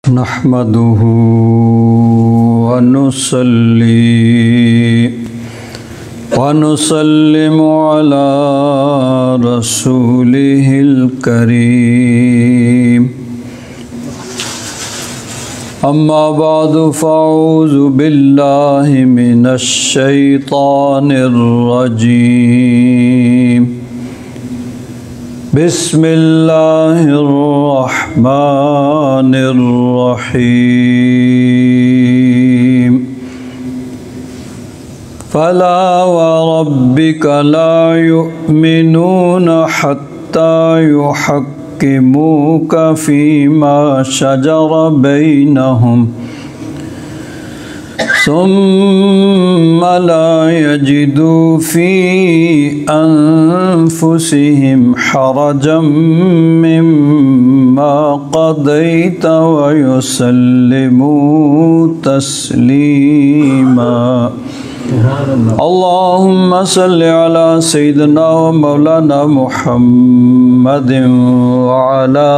नहमदुहु व नुसल्लिमु अला रसूलिहिल करीम। अम्मा बादु फ़अऊज़ु बिल्लाहि मिनश शैतानिर रजीम। बिस्मिल्लाहिर्रहमानिर्रहीम। फला व रब्बिका ला युमिनून हत्ता युहक्किमूका फीमा शजर बैनहुम सुम्मा ला यजिदू फी अन्फुसिहिम हरजम मिम्मा क़दैत व युसल्लिमू तस्लीमा। अल्लाहुम्मा सल्लि अला सय्यिदिना व मौलाना मुहम्मदिन व अला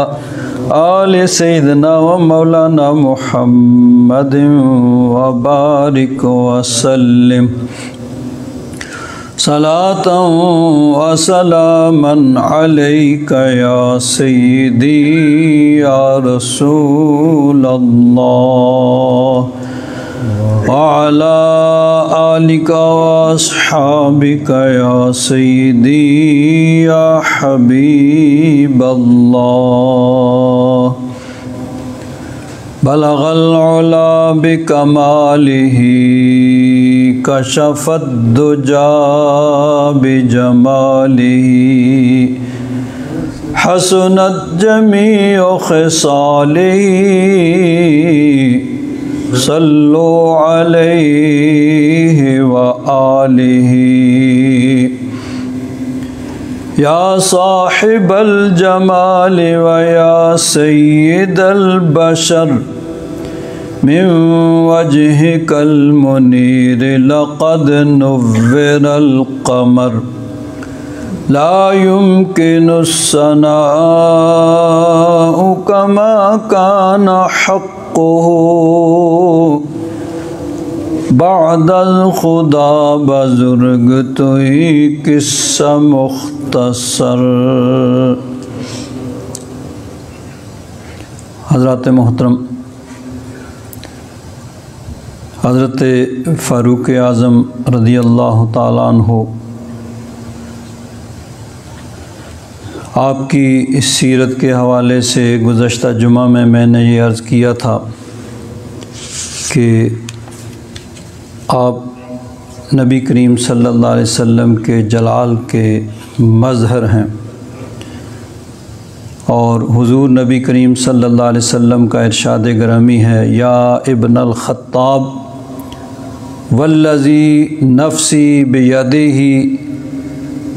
आलि सय्यिदिना व मौलाना मुहम्मदिन व बारिक व सल्लिम सलातन व सलामन अलैका या सय्यिदी या रसूल अल्लाह व अला आलिका व अस्हाबिका या सय्यिदी या हबीब अल्लाह। बलगल उला बिकमालिही कशफद दुजा बिजमालिही हसनत जमीउ खिसालिही सल्लु अलैहि व आलिही। या साहिबल जमाल व या सय्यिदल बशर मिन वजहिकल मुनीर लक़द नुव्विरल क़मर ला युमकिनुस सनाउ कमा काना हक़्क़ुहु बादल खुदा बुज़ुर्ग तुई किस्सा मुख्तसर। हज़रत मोहतरम हज़रत फ़ारूक आज़म रज़ियल्लाहु ताला अन्हु आपकी इस सीरत के हवाले से गुज़श्ता जुमा में मैंने ये अर्ज़ किया था कि आप नबी करीम सल्लल्लाहु अलैहि वसल्लम के जलाल के मज़हर हैं और हुज़ूर नबी करीम सल्लल्लाहु अलैहि वसल्लम का इरशाद गिरामी है, या इब्नल ख़त्ताब वल्लज़ी नफ़्सी बियदिही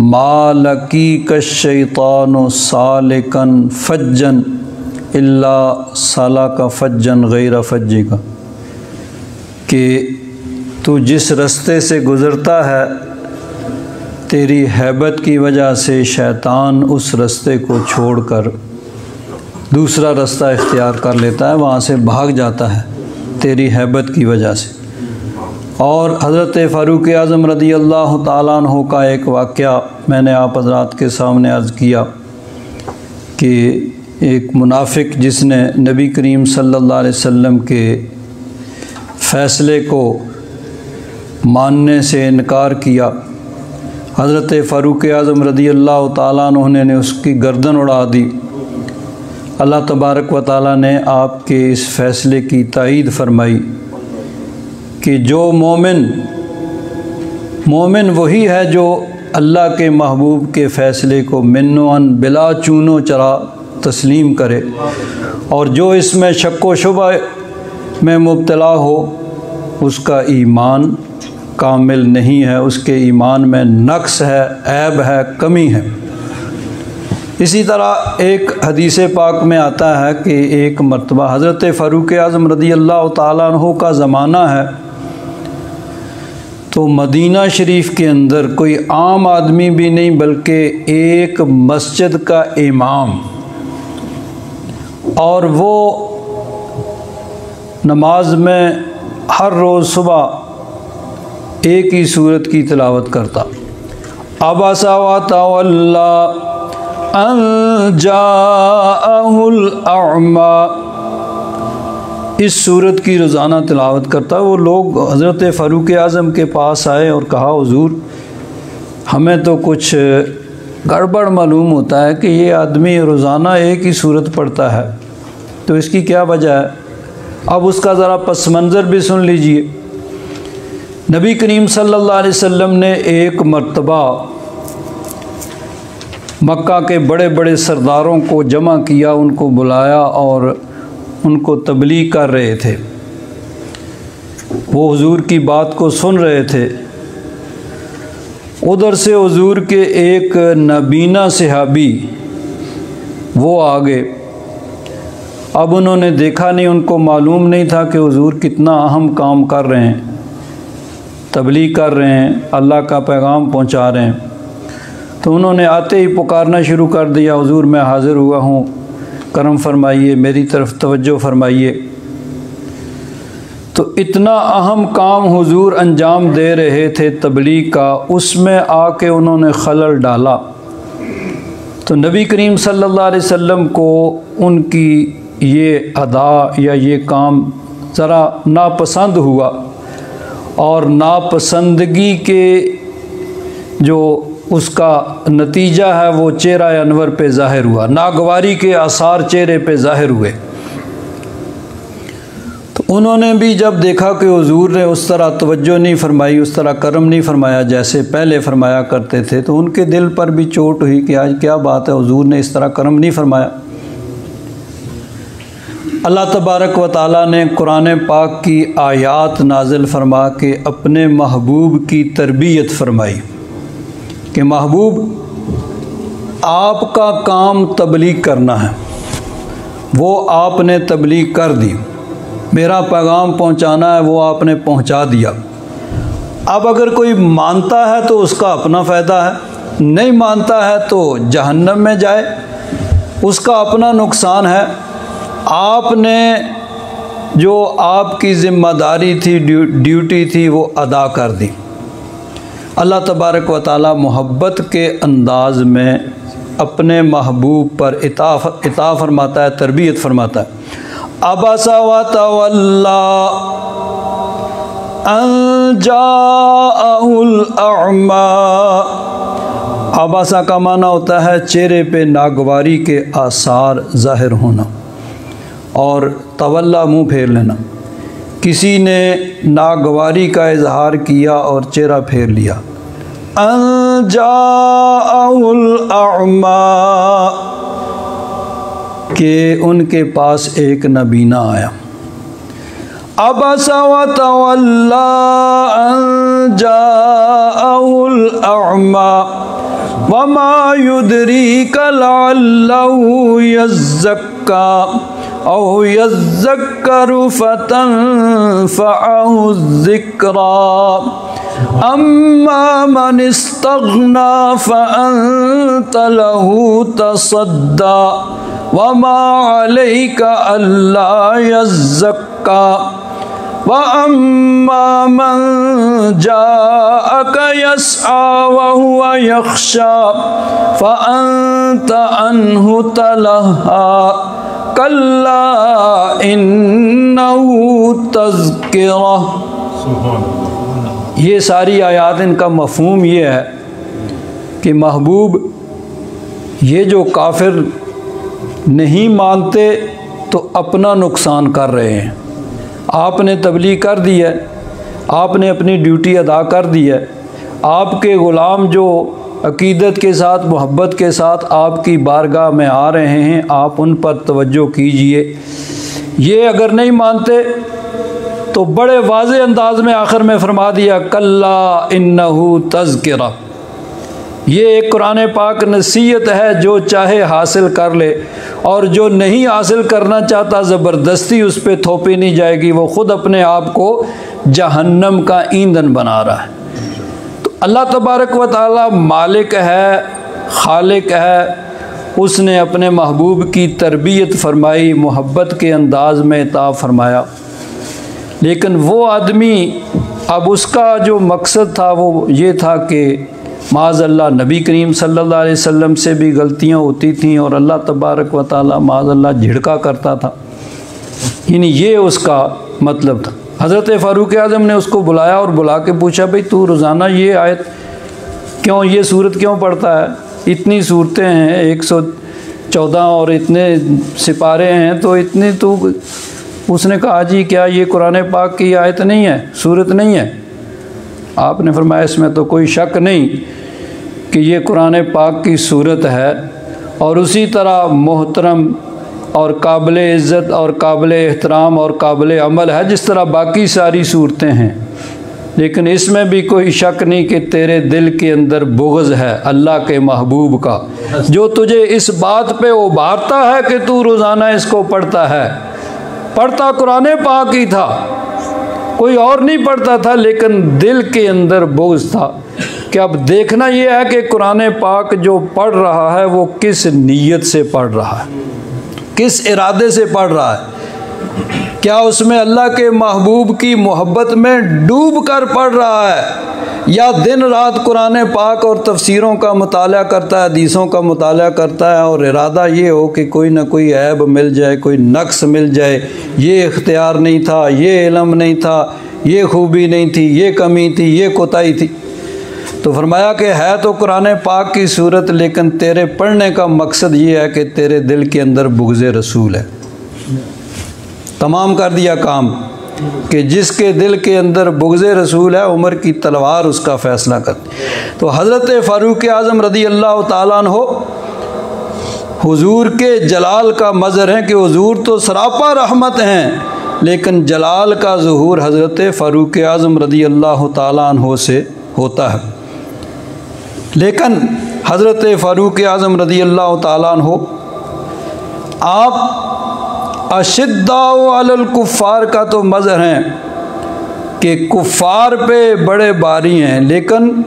मालकी कश्शैतानु सालिकन फ़ज्जन इल्ला सालका फ़ज्जन गैर फ़ज्जिका, कि तू जिस रास्ते से गुज़रता है तेरी हैबत की वजह से शैतान उस रास्ते को छोड़कर दूसरा रास्ता इख्तियार कर लेता है, वहाँ से भाग जाता है तेरी हैबत की वजह से। और हज़रत फ़ारूक आज़म रज़ियल्लाहु ताला अन्हु का एक वाक़या मैंने आप हज़रात के सामने अर्ज़ किया कि एक मुनाफिक जिसने नबी करीम सल्लल्लाहु अलैहि वसल्लम के फ़ैसले को मानने से इनकार किया, हज़रत फ़ारूक आज़म रज़ियल्लाहु ताला अन्हु ने उसकी गर्दन उड़ा दी। अल्लाह तबारक व ताला ने आपके इस फ़ैसले की तायीद फरमाई कि जो मोमिन वही है जो अल्लाह के महबूब के फ़ैसले को मिन्नोअन बिला चूनो चरा तस्लीम करे, और जो इसमें शक व शुबा में मुब्तला हो उसका ईमान कामिल नहीं है, उसके ईमान में नक्स है, ऐब है, कमी है। इसी तरह एक हदीस पाक में आता है कि एक मरतबा हज़रत फ़ारूक आज़म रज़ियल्लाहु ताला अन्हु का ज़माना है, तो मदीना शरीफ के अंदर कोई आम आदमी भी नहीं बल्कि एक मस्जिद का इमाम, और वो नमाज में हर रोज़ सुबह एक ही सूरत की तिलावत करता। अबसा व तवल्ला अन जाअहुल अअमा, इस सूरत की रोज़ाना तिलावत करता। वो लोग हज़रत फ़ारूक आज़म के पास आए और कहा, हुज़ूर हमें तो कुछ गड़बड़ मालूम होता है कि ये आदमी रोज़ाना एक ही सूरत पढ़ता है, तो इसकी क्या वजह है। अब उसका ज़रा पस मंज़र भी सुन लीजिए। नबी करीम सल्लल्लाहु अलैहि वसल्लम ने एक मर्तबा मक्का के बड़े बड़े सरदारों को जमा किया, उनको बुलाया और उनको तबलीग कर रहे थे। वो हुजूर की बात को सुन रहे थे। उधर से हुजूर के एक नबीना सहाबी वो आ गए। अब उन्होंने देखा नहीं, उनको मालूम नहीं था कि हुजूर कितना अहम काम कर रहे हैं, तबलीग कर रहे हैं, अल्लाह का पैगाम पहुंचा रहे हैं। तो उन्होंने आते ही पुकारना शुरू कर दिया, हुजूर मैं हाज़िर हुआ हूँ, करम फरमाइए, मेरी तरफ तवज्जो फरमाइए। तो इतना अहम काम हुजूर अंजाम दे रहे थे तबलीग का, उसमें आके उन्होंने खलल डाला। तो नबी करीम सल्लल्लाहु अलैहि वसल्लम को उनकी ये अदा या ये काम ज़रा नापसंद हुआ, और नापसंदगी के जो उसका नतीजा है वो चेहरा अनवर पे ज़ाहिर हुआ, नागवारी के आसार चेहरे पे ज़ाहिर हुए। तो उन्होंने भी जब देखा कि हुजूर ने उस तरह तवज्जो नहीं फरमाई, उस तरह करम नहीं फरमाया जैसे पहले फरमाया करते थे, तो उनके दिल पर भी चोट हुई कि आज क्या बात है, हुजूर ने इस तरह करम नहीं फरमाया। अल्लाह तबारक व तआला ने कुरान पाक की आयात नाजिल फरमा के अपने महबूब की तरबियत फरमाई कि महबूब आपका काम तबलीग करना है। वो आपने तबलीग कर दी, मेरा पैगाम पहुंचाना है, वो आपने पहुंचा दिया। अब अगर कोई मानता है तो उसका अपना फ़ायदा है, नहीं मानता है तो जहन्नम में जाए, उसका अपना नुकसान है। आपने जो आपकी ज़िम्मेदारी थी, ड्यूटी थी, वो अदा कर दी। अल्लाह तबारक व तआला मोहब्बत के अंदाज में अपने महबूब पर इता फरमाता है, तरबियत फरमाता है। अबसा व तवल्ला अन जाअहुल अअमा, अबसा का माना होता है चेहरे पे नागवारी के आसार ज़ाहिर होना, और तवल्ला मुँह फेर लेना। किसी ने नागवारी का इजहार किया और चेहरा फेर लिया। अन जाअहुल अअमा, के उनके पास एक नबीना आया। अबसा व तवल्ला अन जाअहुल अअमा वमा युदरीका लअल्लहु यज़्ज़क्का औ यज़्ज़क्करु फ़तंफ़अहु ज़िक्रा अम्मा मन इस्तग़ना फ़अन्त लहु तसद्दा वमा अलैका अल्ला यज़्ज़क्का व अम्मा मन जाअका यस्आ व हुवा यख्शा फ़अन्त अन्हु तलहा कल्ला इन्नहु तज़किरा। ये सारी आयात, इनका मफ़हूम ये है कि महबूब ये जो काफिर नहीं मानते तो अपना नुकसान कर रहे हैं। आपने तबलीग कर दी है, आपने अपनी ड्यूटी अदा कर दी है। आपके ग़ुलाम जो अक़ीदत के साथ, मोहब्बत के साथ आपकी बारगाह में आ रहे हैं, आप उन पर तवज्जो कीजिए। ये अगर नहीं मानते तो बड़े वाज़े अंदाज में आखिर में फरमा दिया, कल्ला इन्नहु तज़किरा। ये एक कुरान पाक नसीहत है, जो चाहे हासिल कर ले, और जो नहीं हासिल करना चाहता ज़बरदस्ती उस पर थोपी नहीं जाएगी, वो ख़ुद अपने आप को जहन्नम का ईंधन बना रहा है। तो अल्लाह तबारक व तआला मालिक है, खालिक है। उसने अपने महबूब की तरबियत फरमाई, मोहब्बत के अंदाज में इता फरमाया। लेकिन वो आदमी, अब उसका जो मकसद था वो ये था कि माज़अल्लाह नबी करीम सल्लल्लाहु अलैहि वसल्लम से भी गलतियाँ होती थीं और अल्लाह तबारक व तआला माज़अल्लाह झिड़का करता था, यानी ये उसका मतलब था। हज़रत फ़ारूक आज़म ने उसको बुलाया और बुला के पूछा, भाई तू रोज़ाना ये आयत क्यों, ये सूरत क्यों पढ़ता है? इतनी सूरतें हैं, 114 और इतने सिपारे हैं, तो इतनी तो। उसने कहा, जी क्या ये कुरान पाक की आयत नहीं है, सूरत नहीं है? आपने फरमाया, इसमें तो कोई शक नहीं कि ये कुरान पाक की सूरत है और उसी तरह मोहतरम और काबिल इज़्ज़त और काबिल एहतराम और काबिल अमल है जिस तरह बाकी सारी सूरतें हैं, लेकिन इसमें भी कोई शक नहीं कि तेरे दिल के अंदर बुग़्ज़ है अल्लाह के महबूब का, जो तुझे इस बात पे उभारता है कि तू रोज़ाना इसको पढ़ता है। पढ़ता कुरान पाक ही था, कोई और नहीं पढ़ता था, लेकिन दिल के अंदर बुग़्ज़ था। कि अब देखना ये है कि कुरान पाक जो पढ़ रहा है वो किस नीयत से पढ़ रहा है, किस इरादे से पढ़ रहा है। क्या उसमें अल्लाह के महबूब की मोहब्बत में डूब कर पढ़ रहा है, या दिन रात कुरान पाक और तफसीरों का मुताला करता है, हदीसों का मुताला करता है और इरादा ये हो कि कोई ना कोई ऐब मिल जाए, कोई नक्स मिल जाए, ये इख्तियार नहीं था, ये इल्म नहीं था, ये खूबी नहीं थी, ये कमी थी, ये कोताही थी। तो फरमाया कि है तो कुरान पाक की सूरत, लेकिन तेरे पढ़ने का मकसद ये है कि तेरे दिल के अंदर बुग़्ज़ रसूल है। तमाम कर दिया काम कि जिसके दिल के अंदर बुग़्ज़ रसूल है, उमर की तलवार उसका फ़ैसला करती। तो हज़रत फ़ारूक आज़म रज़ी अल्लाह ताला अन्हो हुज़ूर के जलाल का मज़हर है कि हुज़ूर तो सरापा रहमत हैं, लेकिन जलाल का ज़ुहूर हज़रत फ़ारूक आज़म रज़ी अल्लाह ताला अन्हो से होता है। लेकिन हज़रत फ़ारूक आज़म रज़ी अल्लाह ताला अन्हो आप अशिद्दाउ अलल कुफ़ार का तो मज़हर हैं कि कुफ़ार पे बड़े बारी हैं, लेकिन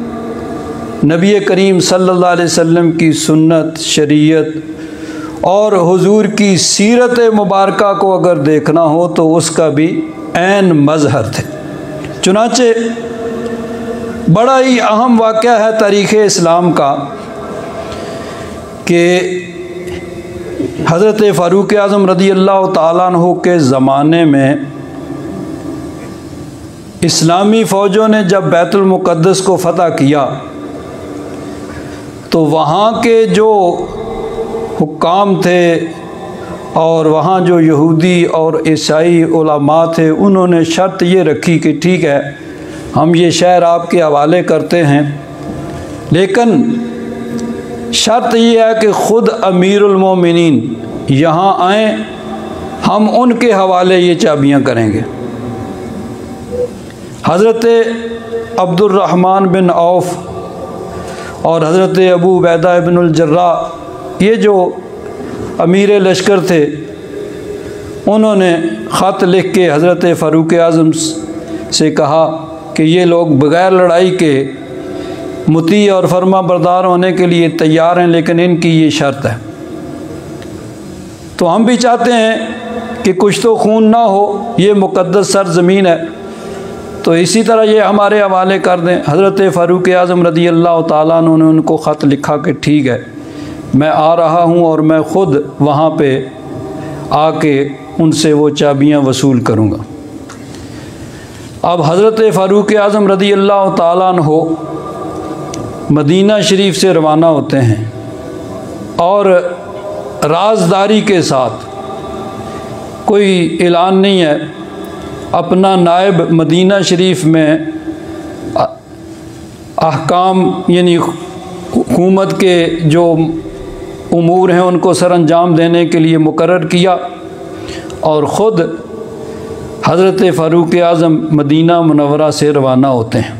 नबी करीम सल्लल्लाहु अलैहि वसल्लम की सुन्नत, शरीयत और हुज़ूर की सीरत मुबारका को अगर देखना हो तो उसका भी ऐन मज़हर थे। चुनाचे बड़ा ही अहम वाक़या है तारीख़ इस्लाम का कि हज़रत फ़ारूक आज़म रज़ी अल्लाह ताला अन्हु के ज़माने में इस्लामी फ़ौजों ने जब बैतुल मुक़द्दस को फ़तह किया तो वहाँ के जो हुक्काम थे और वहाँ जो यहूदी और ईसाई उलमा थे, उन्होंने शर्त ये रखी कि ठीक है, हम ये शहर आपके हवाले करते हैं, लेकिन शर्त यह है कि ख़ुद अमीरुल मोमिनीन यहाँ आएँ, हम उनके हवाले ये चाबियाँ करेंगे। हज़रत अब्दुर्रहमान बिन औफ़ और हज़रत अबू उबैदा इब्नुल जर्राह, ये जो अमीर लश्कर थे, उन्होंने ख़त लिख के हज़रत फ़ारूक आज़म से कहा कि ये लोग बग़ैर लड़ाई के मुती और फरमा बरदार होने के लिए तैयार हैं, लेकिन इनकी ये शर्त है। तो हम भी चाहते हैं कि कुछ तो खून ना हो, ये मुक़द्दस सरज़मीन है, तो इसी तरह ये हमारे हवाले कर दें। हज़रत फ़ारूक आज़म रज़ी अल्लाह ताला अन्हु ने उनको ख़त लिखा कि ठीक है, मैं आ रहा हूँ और मैं ख़ुद वहाँ पे आके उनसे वो चाबियाँ वसूल करूँगा। अब हज़रत फ़ारूक आज़म रज़ी अल्लाह ताला अन्हु मदीना शरीफ से रवाना होते हैं और राजदारी के साथ, कोई ऐलान नहीं है, अपना नायब मदीना शरीफ में अहकाम यानी हुकूमत के जो उमूर हैं उनको सरअंजाम देने के लिए मुकर्रर किया और ख़ुद हज़रत फ़ारूक आज़म मदीना मुनव्वरा से रवाना होते हैं।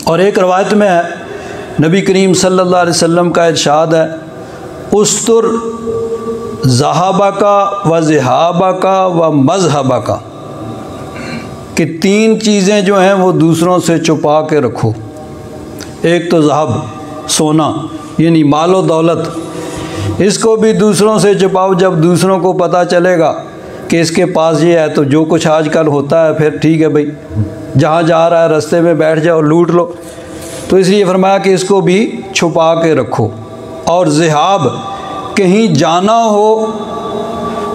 और एक रवायत में है, नबी करीम सल्लल्लाहु अलैहि वसल्लम का इरशाद है, उस्तुर ज़हाबा का व ज़हाबा का व मज़हबा का, कि तीन चीज़ें जो हैं वो दूसरों से छुपा के रखो। एक तो ज़हाब, सोना यानी मालो दौलत, इसको भी दूसरों से छुपाओ। जब दूसरों को पता चलेगा कि कि इसके पास ये है, तो जो कुछ आजकल होता है फिर ठीक है भाई, जहाँ जा रहा है रास्ते में बैठ जाओ लूट लो। तो इसलिए फरमाया कि इसको भी छुपा के रखो। और ज़िहाब, कहीं जाना हो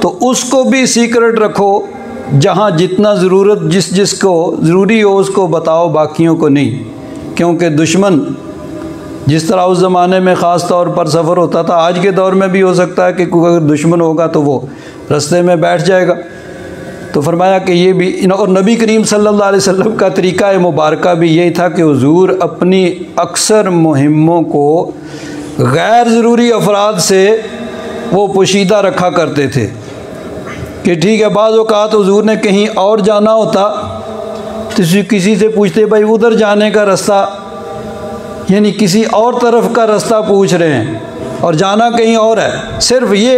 तो उसको भी सीक्रेट रखो, जहाँ जितना ज़रूरत जिसको ज़रूरी हो उसको बताओ, बाकियों को नहीं। क्योंकि दुश्मन जिस तरह उस ज़माने में ख़ास तौर पर सफ़र होता था, आज के दौर में भी हो सकता है कि कोई अगर दुश्मन होगा तो वो रास्ते में बैठ जाएगा। तो फरमाया कि ये भी, और नबी करीम सल्लल्लाहु अलैहि वसल्लम का तरीक़ा मुबारका भी यही था कि हुज़ूर अपनी अक्सर मुहिम्मों को गैर ज़रूरी अफराद से वो पोशीदा रखा करते थे कि ठीक है, बाज़ औक़ात हुज़ूर ने कहीं और जाना होता तो किसी से पूछते भाई उधर जाने का रास्ता, यानी किसी और तरफ का रास्ता पूछ रहे हैं और जाना कहीं और है, सिर्फ ये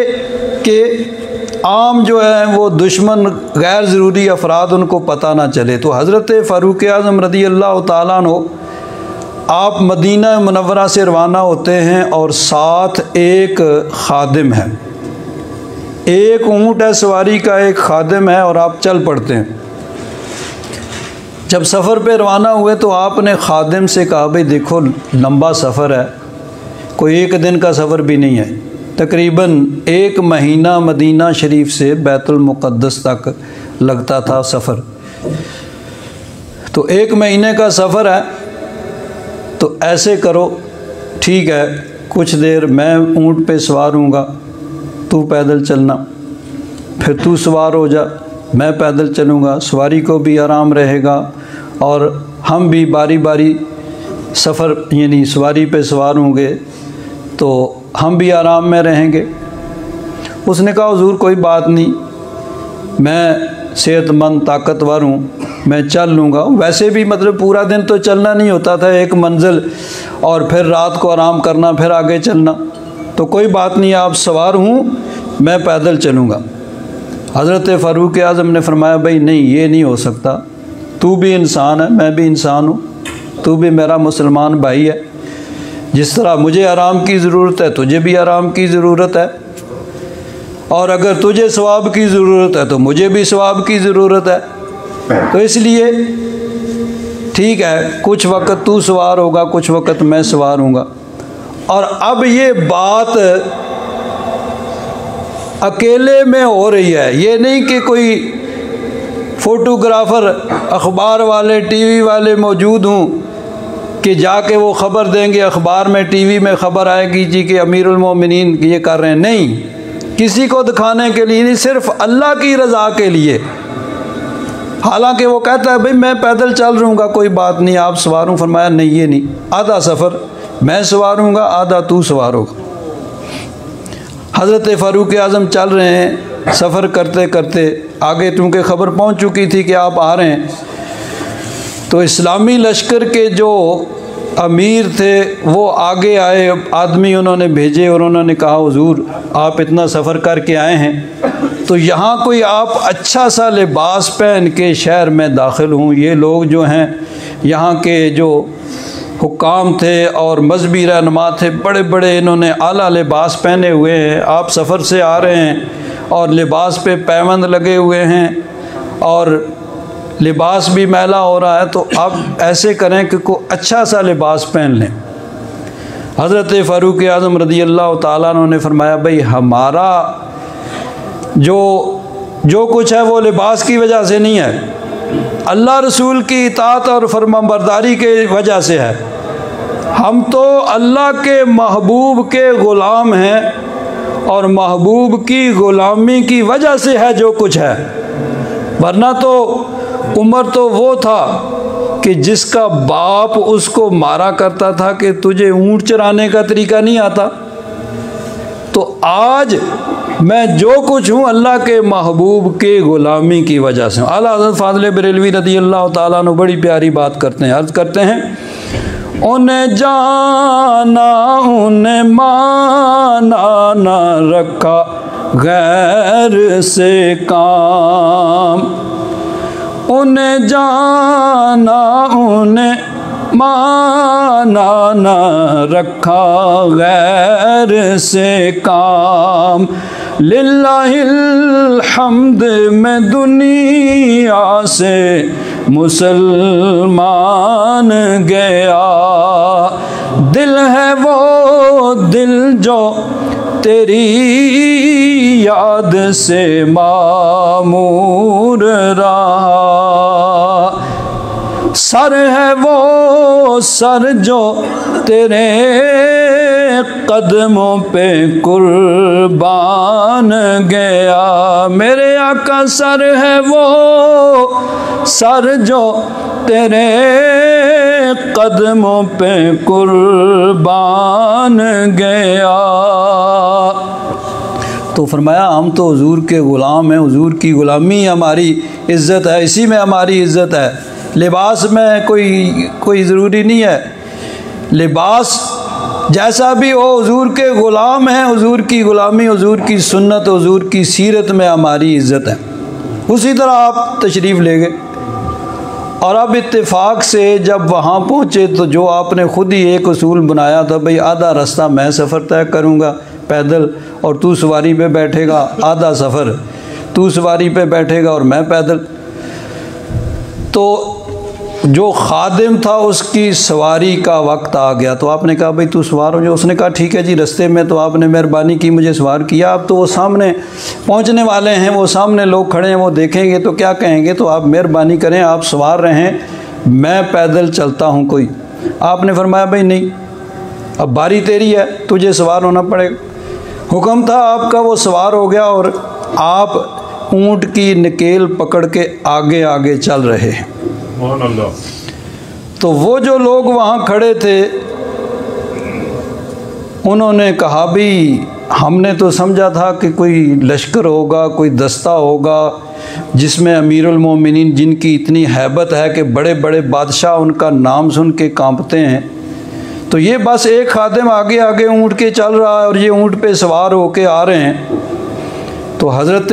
कि आम जो है वो दुश्मन गैर ज़रूरी अफराद उनको पता ना चले। तो हज़रत फ़ारूक आज़म रज़ी अल्लाह तआला अन्हु आप मदीना मुनव्वरा से रवाना होते हैं और साथ एक खादिम है, एक ऊँट है सवारी का, एक खादिम है, और आप चल पड़ते हैं। जब सफ़र पे रवाना हुए तो आपने खादिम से कहा भाई देखो लंबा सफ़र है, कोई एक दिन का सफ़र भी नहीं है, तकरीबन 1 महीना मदीना शरीफ से बैतुल मुक़द्दस तक लगता था सफ़र। तो 1 महीने का सफ़र है, तो ऐसे करो ठीक है, कुछ देर मैं ऊँट पे सवार हूँगा, तू पैदल चलना, फिर तू सवार हो जा, मैं पैदल चलूँगा, सवारी को भी आराम रहेगा और हम भी बारी बारी सफ़र यानी सवारी पे सवार होंगे तो हम भी आराम में रहेंगे। उसने कहा हुज़ूर कोई बात नहीं, मैं सेहतमंद ताकतवर हूँ, मैं चल लूँगा। वैसे भी मतलब पूरा दिन तो चलना नहीं होता था, एक मंजिल और फिर रात को आराम करना, फिर आगे चलना। तो कोई बात नहीं, आप सवार हूँ, मैं पैदल चलूँगा। हज़रत फ़ारूक आज़म ने फरमाया भाई नहीं, ये नहीं हो सकता, तू भी इंसान है, मैं भी इंसान हूँ, तू भी मेरा मुसलमान भाई है, जिस तरह मुझे आराम की ज़रूरत है तुझे भी आराम की ज़रूरत है, और अगर तुझे सवाब की ज़रूरत है तो मुझे भी सवाब की ज़रूरत है। तो इसलिए ठीक है, कुछ वक़्त तू सवार होगा, कुछ वक़्त मैं सवार हूँगा। और अब ये बात अकेले में हो रही है, ये नहीं कि कोई फ़ोटोग्राफ़र, अखबार वाले, टीवी वाले मौजूद हों कि जाके वो ख़बर देंगे, अखबार में टीवी में ख़बर आएगी जी कि अमीरुल मोमिनीन ये कर रहे हैं। नहीं, किसी को दिखाने के लिए नहीं, सिर्फ अल्लाह की रज़ा के लिए। हालांकि वो कहता है भाई मैं पैदल चल रहूँगा, कोई बात नहीं, आप सवार हूँ। फरमाया नहीं, ये नहीं, आधा सफ़र मैं सवार हूँगा, आधा तू सवार होगा। हज़रत फ़ारूक आज़म चल रहे हैं, सफ़र करते करते आगे चूँकि ख़बर पहुँच चुकी थी कि आप आ रहे हैं, तो इस्लामी लश्कर के जो अमीर थे वो आगे आए, आदमी उन्होंने भेजे और उन्होंने कहा हुज़ूर आप इतना सफ़र करके आए हैं तो यहाँ कोई आप अच्छा सा लिबास पहन के शहर में दाखिल हूँ। ये लोग जो हैं यहाँ के जो हुक्काम थे और मजहबी रहनुमा थे, बड़े बड़े इन्होंने आला लिबास पहने हुए हैं, आप सफ़र से आ रहे हैं और लिबास पे पैबंद लगे हुए हैं और लिबास भी मैला हो रहा है, तो आप ऐसे करें कि कोई अच्छा सा लिबास पहन लें। हज़रत फ़ारूक आज़म रज़ी अल्लाह ताला अन्हु ने फरमाया भाई हमारा जो कुछ है वो लिबास की वजह से नहीं है, अल्लाह रसूल की इताअत और फरमाबरदारी के वजह से है। हम तो अल्लाह के महबूब के ग़ुलाम हैं और महबूब की ग़ुलामी की वजह से है जो कुछ है, वरना तो उमर तो वो था कि जिसका बाप उसको मारा करता था कि तुझे ऊँट चराने का तरीका नहीं आता। तो आज मैं जो कुछ हूँ अल्लाह के महबूब के ग़ुलामी की वजह से हूँ। आला हज़रत फ़ाज़िल बरेलवी रज़ी अल्लाह ताला अन्हु बड़ी प्यारी बात करते हैं, अर्ज़ करते हैं उन्हें जाना उन्हें माना न रखा गैर से काम, उन्हें जाना उन्हें माना न रखा गैर से काम, लिल्लाहिल हम्द मैं दुनिया से मुसलमान गया। दिल है वो दिल जो तेरी याद से मामूर रहा, सर है वो सर जो तेरे कदमों पे कुर्बान गया। मेरे आका सर है वो सर जो तेरे कदमों पे कुर्बान गया। तो फरमाया हम तो हुजूर के ग़ुलाम हैं, हुजूर की ग़ुलामी हमारी इज़्ज़त है, इसी में हमारी इज़्ज़त है। लिबास में कोई ज़रूरी नहीं है, लिबास जैसा भी हो, हुजूर के ग़ुलाम हैं, हुजूर की ग़ुलामी, हुजूर की सुन्नत, हुजूर की सीरत में हमारी इज़्ज़त है। उसी तरह आप तशरीफ़ ले गए और अब इत्तेफाक से जब वहाँ पहुँचे तो जो आपने ख़ुद ही एक उसूल बनाया था, भाई आधा रास्ता मैं सफ़र तय करूँगा पैदल और तू सवारी पे बैठेगा, आधा सफ़र तू सवारी पे बैठेगा और मैं पैदल। तो जो खादिम था उसकी सवारी का वक्त आ गया तो आपने कहा भाई तू सवार हो जाओ। उसने कहा ठीक है जी, रास्ते में तो आपने मेहरबानी की मुझे सवार किया, अब तो वो सामने पहुंचने वाले हैं, वो सामने लोग खड़े हैं, वो देखेंगे तो क्या कहेंगे, तो आप मेहरबानी करें, आप सवार रहें, मैं पैदल चलता हूँ कोई। आपने फरमाया भाई नहीं, अब बारी तेरी है, तुझे सवार होना पड़ेगा। हुक्म था आपका, वो सवार हो गया और आप ऊँट की नकेल पकड़ के आगे आगे चल रहे हैं। तो वो जो लोग वहाँ खड़े थे उन्होंने कहा भी हमने तो समझा था कि कोई लश्कर होगा, कोई दस्ता होगा जिसमें अमीरुल मोमिनीन जिनकी इतनी हैबत है कि बड़े बड़े बादशाह उनका नाम सुन के कांपते हैं, तो ये बस एक खादिम आगे आगे ऊँट के चल रहा है और ये ऊँट पे सवार होके आ रहे हैं। तो हज़रत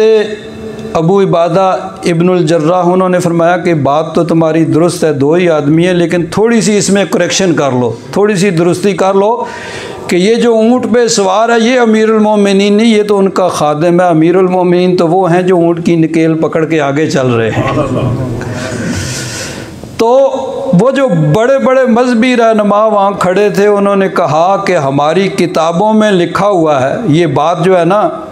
अबू इबादा इब्नुल जर्राह उन्होंने फरमाया कि बात तो तुम्हारी दुरुस्त है, दो ही आदमी है, लेकिन थोड़ी सी इसमें करेक्शन कर लो, थोड़ी सी दुरुस्ती कर लो कि ये जो ऊँट पे सवार है ये अमीरुल मोमिनीन नहीं, ये तो उनका खादिम है। अमीरुल मोमिनीन तो वो हैं जो ऊँट की नकेल पकड़ के आगे चल रहे हैं। तो वो जो बड़े बड़े मजहबी रहनुमा वहाँ खड़े थे उन्होंने कहा कि हमारी किताबों में लिखा हुआ है, ये बात जो है ना,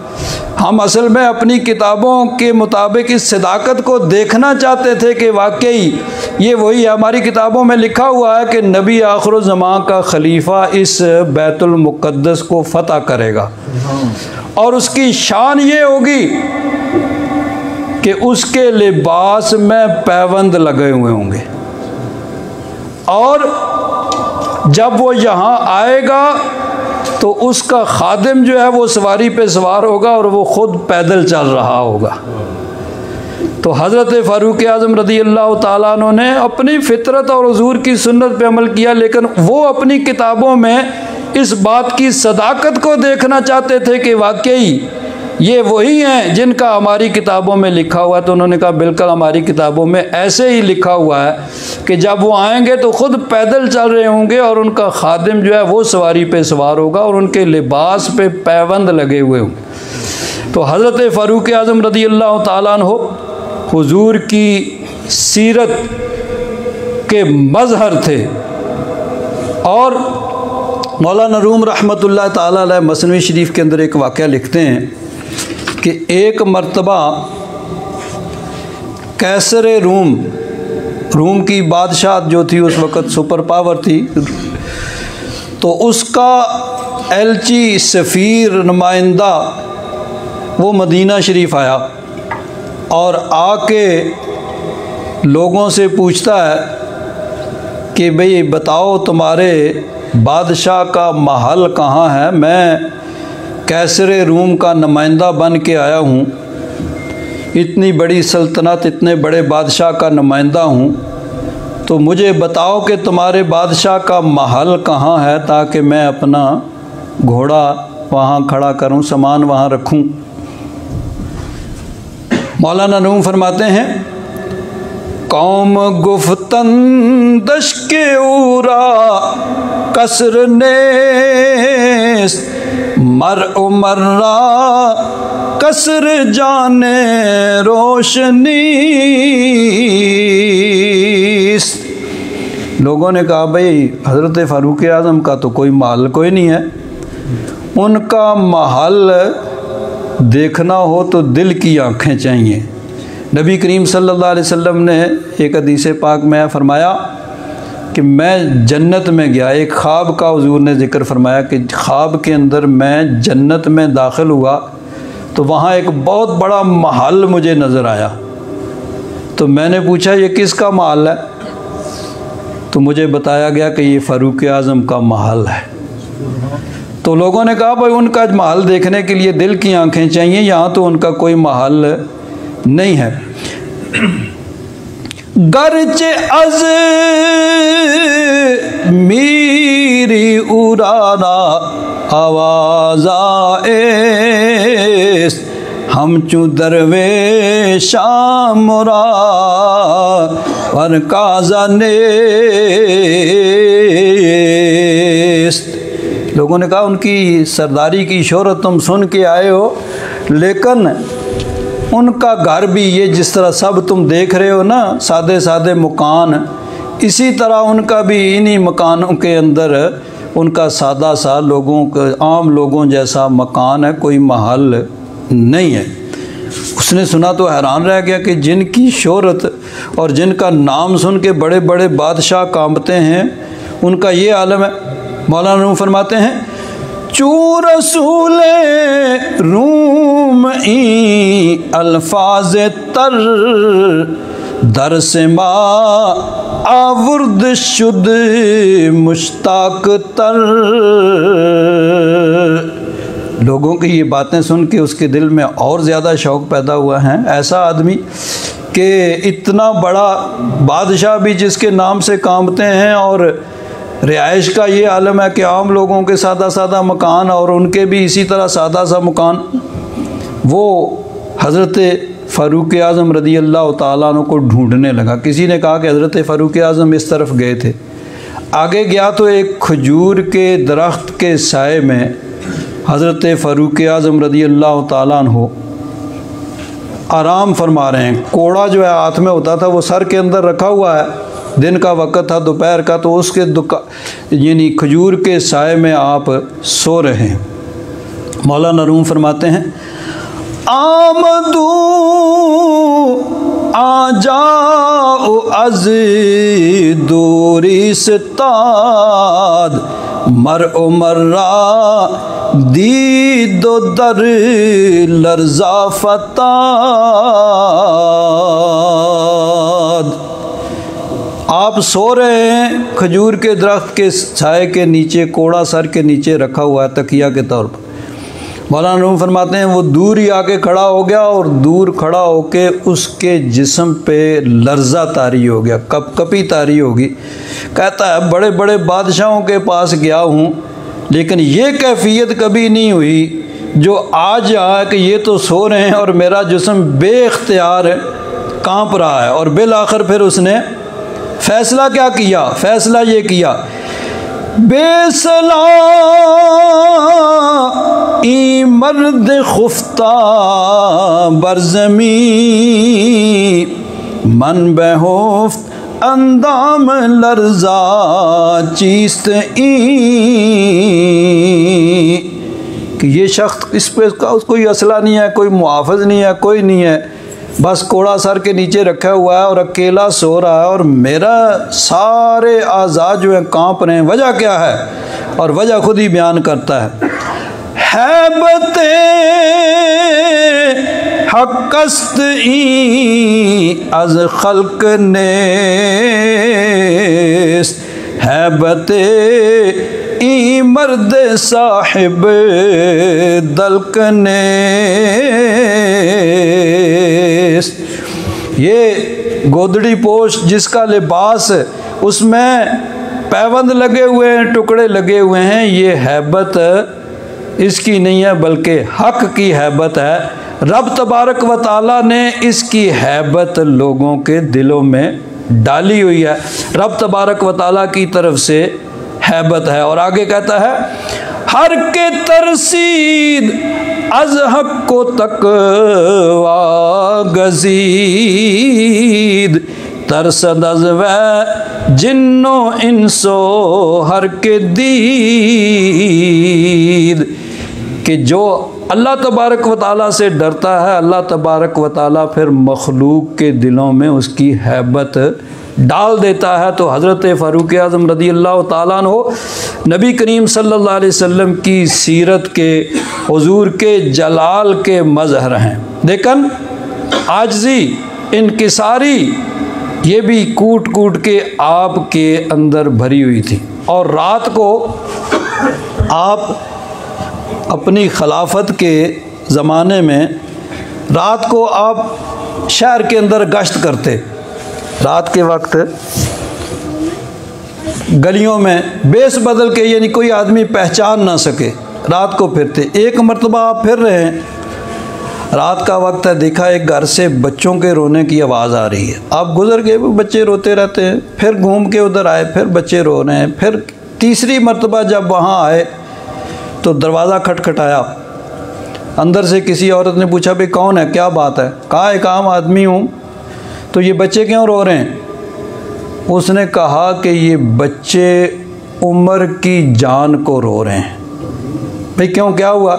हम असल में अपनी किताबों के मुताबिक इस सदाकत को देखना चाहते थे कि वाकई ये वही है। हमारी किताबों में लिखा हुआ है कि नबी आखिर ज़मां का खलीफा इस बैतुल मुक़द्दस को फ़तह करेगा और उसकी शान ये होगी कि उसके लिबास में पैबंद लगे हुए होंगे और जब वो यहाँ आएगा तो उसका खादिम जो है वो सवारी पे सवार होगा और वो ख़ुद पैदल चल रहा होगा। तो हज़रत फ़ारूक आज़म रज़ी अल्लाह ताला अन्हु ने अपनी फ़ितरत और हुज़ूर की सुन्नत पे अमल किया, लेकिन वो अपनी किताबों में इस बात की सदाकत को देखना चाहते थे कि वाकई ये वही हैं जिनका हमारी किताबों में लिखा हुआ है। तो उन्होंने कहा बिल्कुल हमारी किताबों में ऐसे ही लिखा हुआ है कि जब वो आएंगे तो ख़ुद पैदल चल रहे होंगे और उनका खादिम जो है वो सवारी पे सवार होगा और उनके लिबास पे पैबंद लगे हुए होंगे। तो हज़रत फ़ारूक आज़म रज़ी अल्लाह ताला अन्हु हुज़ूर की सीरत के मज़हर थे और मौलाना रूम रहमतुल्लाह ताला अलैह मसनवी शरीफ के अंदर एक वाक़या लिखते हैं कि एक मर्तबा कैसर रूम की बादशाह जो थी उस वक़्त सुपर पावर थी, तो उसका एलची सफ़ीर नुमाइंदा वो मदीना शरीफ आया और आके लोगों से पूछता है कि भाई बताओ तुम्हारे बादशाह का महल कहाँ है, मैं कैसर रूम का नुमाइंदा बन के आया हूँ, इतनी बड़ी सल्तनत इतने बड़े बादशाह का नुमाइंदा हूँ, तो मुझे बताओ कि तुम्हारे बादशाह का महल कहाँ है ताकि मैं अपना घोड़ा वहाँ खड़ा करूँ, सामान वहाँ रखूँ। मौलाना रूम फरमाते हैं कौम गुफ्तन दश्के उरा कसर नेस मर उमर्रा कसर जाने रोशनी। लोगों ने कहा भाई हज़रत फ़ारूक आज़म का तो कोई महल कोई नहीं है, उनका महल देखना हो तो दिल की आँखें चाहिए। नबी करीम सल्लल्लाहु अलैहि वसल्लम ने एक हदीस पाक में फरमाया कि मैं जन्नत में गया, एक ख्वाब का हुजूर ने ज़िक्र फरमाया कि ख्वाब के अंदर मैं जन्नत में दाखिल हुआ तो वहाँ एक बहुत बड़ा महल मुझे नज़र आया। तो मैंने पूछा ये किसका महल है? तो मुझे बताया गया कि ये फ़ारूक आज़म का महल है। तो लोगों ने कहा भाई उनका महल देखने के लिए दिल की आंखें चाहिए, यहाँ तो उनका कोई महल नहीं है। गरचे अज मीरी उराना आवाज़ा एस हम चू दरवे शामरा वर काज़ा नेस्त। लोगों ने कहा उनकी सरदारी की शोहरत तुम सुन के आए हो, लेकिन उनका घर भी ये जिस तरह सब तुम देख रहे हो ना, सादे सादे मकान, इसी तरह उनका भी इन्हीं मकानों के अंदर उनका सादा सा लोगों का आम लोगों जैसा मकान है, कोई महल नहीं है। उसने सुना तो हैरान रह गया कि जिनकी शोहरत और जिनका नाम सुन के बड़े बड़े बादशाह कांपते हैं उनका ये आलम है। मौलाना रूम फरमाते हैं चू रसूले रूम ई अल्फाज तर दर से मा आवुर्द शुद मुश्ताक तर। लोगों की ये बातें सुन के उसके दिल में और ज़्यादा शौक़ पैदा हुआ है। ऐसा आदमी कि इतना बड़ा बादशाह भी जिसके नाम से कांपते हैं और रिहाइश का ये आलम है कि आम लोगों के सादा सादा मकान और उनके भी इसी तरह सादा सा मकान। वो हज़रत फ़ारूक आज़म रज़ी अल्लाह ताला अन्हु को ढूंढने लगा। किसी ने कहा कि हज़रत फ़ारूक आज़म इस तरफ गए थे। आगे गया तो एक खजूर के दरख्त के साए में हज़रत फ़ारूक आज़म रज़ी अल्लाह ताला अन्हु आराम फरमा रहे हैं। कोड़ा जो है हाथ में होता था वो सर के अंदर रखा हुआ है। दिन का वक़्त था, दोपहर का, तो उसके यानी खजूर के साए में आप सो रहे हैं। मौलाना रूम फरमाते हैं आमदू आ जाओ अज दूरी से ताद मर उमर्रा दी दो दर लर्जा फताद। आप सो रहे हैं, खजूर के दरख्त के छाए के नीचे, कोड़ा सर के नीचे रखा हुआ है तकिया के तौर पर। मौलाना रूम फरमाते हैं वो दूर ही आके खड़ा हो गया और दूर खड़ा होके उसके जिस्म पे लर्जा तारी हो गया, कपकपी तारी होगी। कहता है बड़े बड़े बादशाहों के पास गया हूँ लेकिन ये कैफियत कभी नहीं हुई जो आज आया कि ये तो सो रहे हैं और मेरा जिस्म बेख्तियार काँप रहा है। और बिल आखिर फिर उसने फैसला क्या किया? फैसला ये किया बेसला ई मर्द खुफ्ता बरजमी मन बेहोफ्त अंदाम लर्जा चीस्त ई। कि ये शख्स इस पे कोई असला नहीं है, कोई मुहाफ़िज़ नहीं है, कोई नहीं है, बस कोड़ा सर के नीचे रखा हुआ है और अकेला सो रहा है और मेरा सारे आज़ा जो हैं काँप रहे हैं। वजह क्या है? और वजह खुद ही बयान करता है हैबते हक़स्त ई अज खल्क नेस्त हैबते ई मर्द साहिब दल्क नेस्त। ये गोदड़ी पोश जिसका लिबास उसमें पैबंद लगे हुए हैं, टुकड़े लगे हुए हैं, ये हैबत इसकी नहीं है बल्कि हक की हैबत है। रब तबारक व ताला ने इसकी हैबत लोगों के दिलों में डाली हुई है। रब तबारक व ताला की तरफ से हैबत है। और आगे कहता है, हर के तरसीद अज हक को तकवा गजीद, तरसद अज वै जिन्नो इंसो हर के दीद। कि जो अल्लाह तबारक व ताला से डरता है, अल्लाह तबारक व ताला फिर मखलूक के दिलों में उसकी हैबत डाल देता है। तो हज़रत फ़ारूक आज़म रज़ी अल्लाह ताला अन्हु नबी करीम सल्लल्लाहु अलैहि वसल्लम की सीरत के, हुजूर के जलाल के मज़हर हैं। लेकिन आजिज़ी, इनकिसारी, ये भी कूट कूट के आपके अंदर भरी हुई थी। और रात को आप अपनी खिलाफत के ज़माने में रात को आप शहर के अंदर गश्त करते, रात के वक्त गलियों में बेस बदल के, यानी कोई आदमी पहचान ना सके, रात को फिरते। एक मरतबा आप फिर रहे हैं, रात का वक्त है, देखा एक घर से बच्चों के रोने की आवाज़ आ रही है। आप गुजर गए, बच्चे रोते रहते हैं। फिर घूम के उधर आए, फिर बच्चे रो रहे हैं। फिर तीसरी मरतबा जब वहाँ आए तो दरवाज़ा खटखटाया। अंदर से किसी औरत ने पूछा, भाई कौन है, क्या बात है? कहा, एक आम आदमी हूँ, तो ये बच्चे क्यों रो रहे हैं? उसने कहा कि ये बच्चे उम्र की जान को रो रहे हैं। भाई क्यों, क्या हुआ?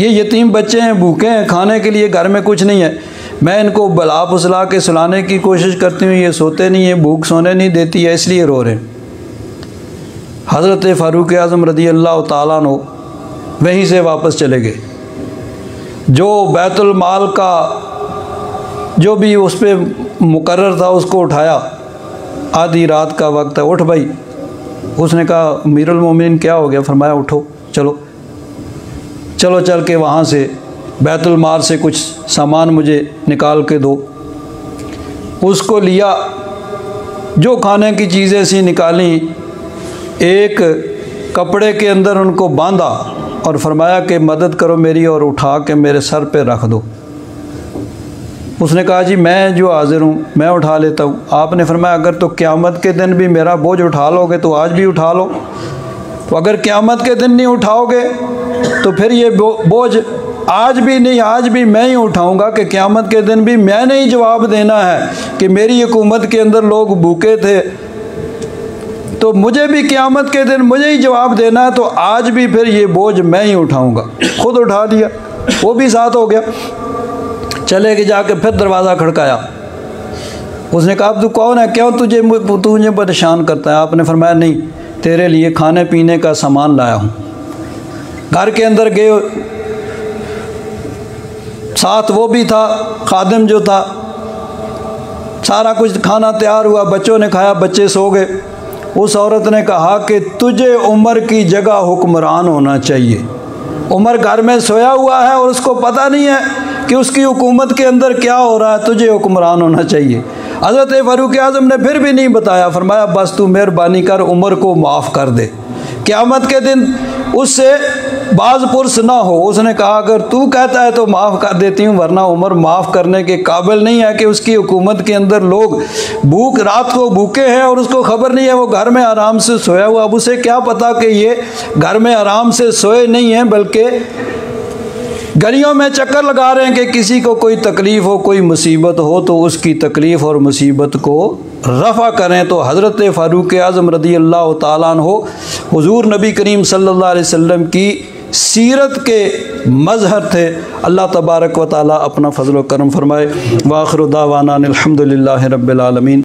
ये यतीम बच्चे हैं, भूखे हैं, खाने के लिए घर में कुछ नहीं है। मैं इनको बला फुसला के सुलाने की कोशिश करती हूँ, ये सोते नहीं है, भूख सोने नहीं देती है, इसलिए रो रहे हैं। हज़रत फ़ारूक आज़म रज़ी अल्लाह ताला अन्हु वहीं से वापस चले गए। जो बैतुल माल का जो भी उस पर मुकर्रर था उसको उठाया। आधी रात का वक्त है, उठ भाई। उसने कहा, अमीरुल मोमिनीन क्या हो गया? फरमाया, उठो, चलो चलो, चल के वहाँ से बैतुल माल से कुछ सामान मुझे निकाल के दो। उसको लिया, जो खाने की चीज़ें सी निकाली, एक कपड़े के अंदर उनको बांधा और फरमाया कि मदद करो मेरी, और उठा के मेरे सर पे रख दो। उसने कहा, जी मैं जो हाजिर हूँ, मैं उठा लेता हूँ। आपने फरमाया, अगर तो क़यामत के दिन भी मेरा बोझ उठा लोगे तो आज भी उठा लो। तो अगर क़यामत के दिन नहीं उठाओगे तो फिर ये बोझ आज भी नहीं, आज भी मैं ही उठाऊँगा। कि क़यामत के दिन भी मैंने ही जवाब देना है कि मेरी हुकूमत के अंदर लोग भूखे थे, तो मुझे भी क़यामत के दिन मुझे ही जवाब देना है। तो आज भी फिर ये बोझ मैं ही उठाऊँगा। खुद उठा लिया, वो भी साथ हो गया। चले के जाके फिर दरवाज़ा खड़काया। उसने कहा, अब तू कौन है, क्यों तू मुझे परेशान करता है? आपने फरमाया, नहीं, तेरे लिए खाने पीने का सामान लाया हूँ। घर के अंदर गए, साथ वो भी था, खादिम जो था। सारा कुछ खाना तैयार हुआ, बच्चों ने खाया, बच्चे सो गए। उस औरत ने कहा कि तुझे उमर की जगह हुक्मरान होना चाहिए। उमर घर में सोया हुआ है और उसको पता नहीं है कि उसकी हुकूमत के अंदर क्या हो रहा है, तुझे हुक्मरान होना चाहिए। हज़रत फ़ारूक आज़म ने फिर भी नहीं बताया। फरमाया, बस तू मेहरबानी कर, उमर को माफ़ कर दे, क़यामत के दिन उससे बाज़ पुरस ना हो। उसने कहा, अगर तू कहता है तो माफ़ कर देती हूँ, वरना उमर माफ़ करने के काबिल नहीं है। कि उसकी हुकूमत के अंदर लोग रात को भूखे हैं और उसको ख़बर नहीं है, वो घर में आराम से सोया हुआ। अब उसे क्या पता कि ये घर में आराम से सोए नहीं हैं, बल्कि गलियों में चक्कर लगा रहे हैं कि किसी को कोई तकलीफ़ हो, कोई मुसीबत हो तो उसकी तकलीफ़ और मुसीबत को रफ़ा करें। तो हज़रत फ़ारूक आज़म रज़ी अल्लाह ताला अन्हु हुज़ूर नबी करीम सल्लल्लाहु अलैहि वसल्लम की सीरत के मज़हर थे। अल्लाह तबारक व ताला अपना फ़ज़ल व करम फरमाए। व आखिरु दावाना अनिल हम्दुलिल्लाहि रब्बिल आलमीन।